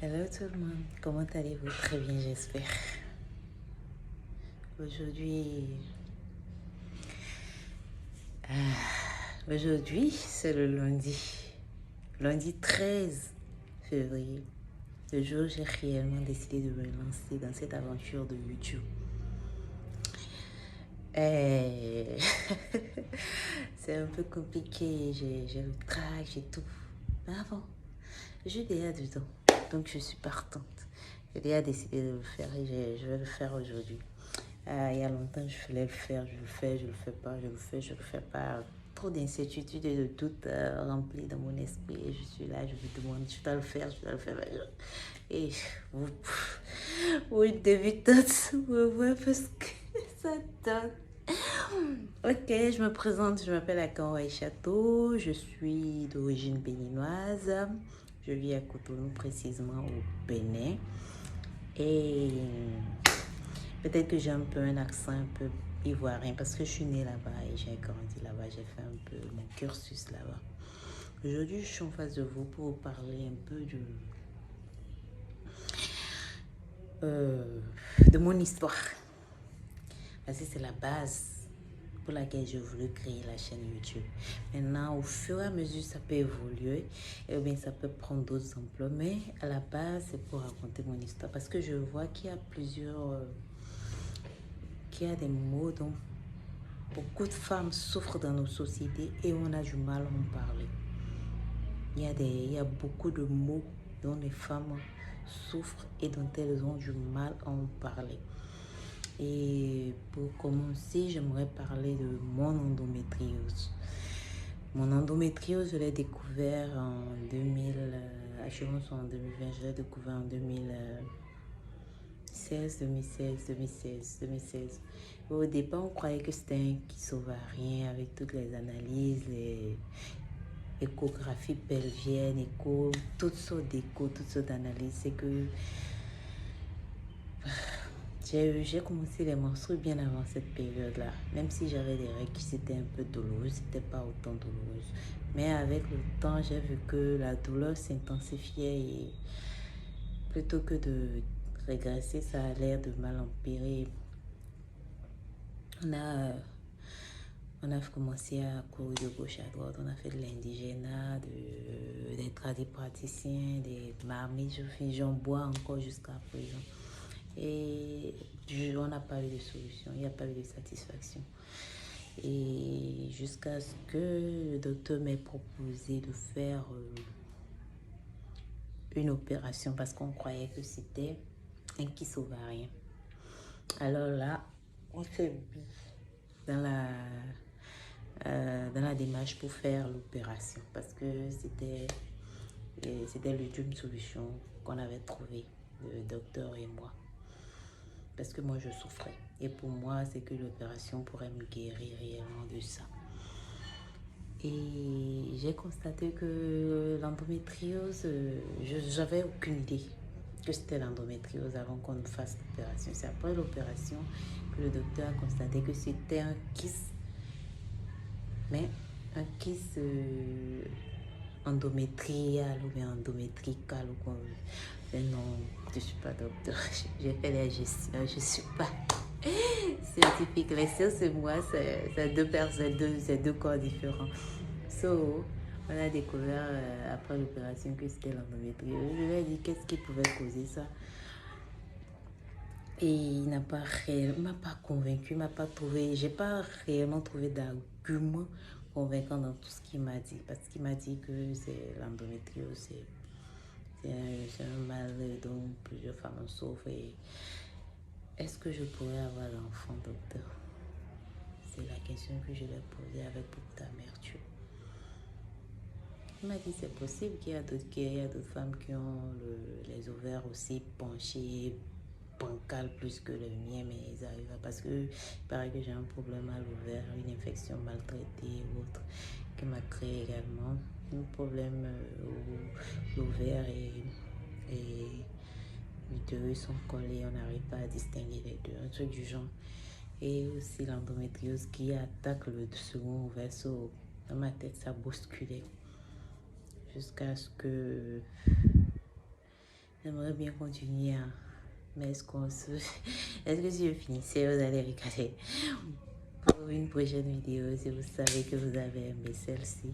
Hello tout le monde, comment allez-vous? Très bien, j'espère. Aujourd'hui, aujourd'hui c'est le lundi 13 février, le jour où j'ai réellement décidé de me lancer dans cette aventure de YouTube. Et c'est un peu compliqué, j'ai le trac, j'ai tout. Mais avant, j'ai déjà du temps, donc je suis partante. J'ai déjà décidé de le faire et je vais le faire aujourd'hui. Il y a longtemps, je voulais le faire, je le fais, je le fais pas, je le fais, je le fais pas. Trop d'incertitudes et de doutes remplis dans mon esprit. Et je suis là, je me demande, je dois le faire, je dois le faire. Et vous, vous devez tous me voir parce que ça donne. Ok, je me présente, je m'appelle Akanwa Château, je suis d'origine béninoise. Je vis à Cotonou, précisément au Bénin. Et peut-être que j'ai un peu un accent un peu ivoirien parce que je suis née là-bas et j'ai grandi là-bas. J'ai fait un peu mon cursus là-bas. Aujourd'hui, je suis en face de vous pour vous parler un peu de mon histoire. Parce que c'est la base pour laquelle j'ai voulu créer la chaîne YouTube. Maintenant, au fur et à mesure, ça peut évoluer, et bien ça peut prendre d'autres emplois, mais à la base, c'est pour raconter mon histoire. Parce que je vois qu'il y a qu'il y a des mots dont beaucoup de femmes souffrent dans nos sociétés et on a du mal à en parler. Il y a beaucoup de mots dont les femmes souffrent et dont elles ont du mal à en parler. Et pour commencer, j'aimerais parler de mon endométriose. Mon endométriose, je l'ai découvert en 2000, assurance en 2020, je l'ai découvert en 2016. Au départ, on croyait que c'était un qui sauve rien avec toutes les analyses, les échographies pelviennes, toutes sortes d'échos, toutes sortes d'analyses. C'est que j'ai commencé les menstrues bien avant cette période-là. Même si j'avais des règles qui étaient un peu douloureuses, c'était pas autant douloureuse. Mais avec le temps, j'ai vu que la douleur s'intensifiait et plutôt que de régresser, ça a l'air de mal empirer. On a, on a commencé à courir de gauche à droite. On a fait de l'indigénat, des tradipraticiens, des marmites. J'en bois encore jusqu'à présent. Et on n'a pas eu de solution, il n'y a pas eu de satisfaction. Et jusqu'à ce que le docteur m'ait proposé de faire une opération parce qu'on croyait que c'était un qui rien. Alors là, on s'est mis dans la démarche pour faire l'opération parce que c'était l'ultime solution qu'on avait trouvé, le docteur et moi. Parce que moi, je souffrais. Et pour moi, c'est que l'opération pourrait me guérir réellement de ça. Et j'ai constaté que l'endométriose, j'avais aucune idée que c'était l'endométriose avant qu'on me fasse l'opération. C'est après l'opération que le docteur a constaté que c'était un kyste, mais un kyste endométrial ou bien endométrical ou quoi. Mais non, je ne suis pas docteur. J'ai fait la gestion, je ne suis pas scientifique. Les sciences et moi, c'est deux personnes, c'est deux corps différents. So, on a découvert après l'opération que c'était l'endométriose. Je lui ai dit qu'est-ce qui pouvait causer ça. Et il n'a pas réellement, m'a pas convaincu, m'a pas trouvé, j'ai pas réellement trouvé d'argument convaincant dans tout ce qu'il m'a dit. Parce qu'il m'a dit que c'est l'endométriose, c'est un mal dont plusieurs femmes souffrent. Et est-ce que je pourrais avoir l'enfant, docteur? C'est la question que je lui ai posée avec beaucoup d'amertume. Il m'a dit c'est possible qu'il y a d'autres femmes qui ont les ovaires aussi penchés, bancales plus que le mien, mais ils arrivent parce que il paraît que j'ai un problème à l'ovaire, une infection maltraitée ou autre qui m'a créé également un problème où l'ovaire et l'utérus sont collés, on n'arrive pas à distinguer les deux, un truc du genre. Et aussi l'endométriose qui attaque le second ovaire. Dans ma tête, ça bousculait jusqu'à ce que J'aimerais bien continuer, hein. Mais est-ce qu'on se... Est-ce que si je finissais, vous allez regarder pour une prochaine vidéo? Si vous savez que vous avez aimé celle-ci,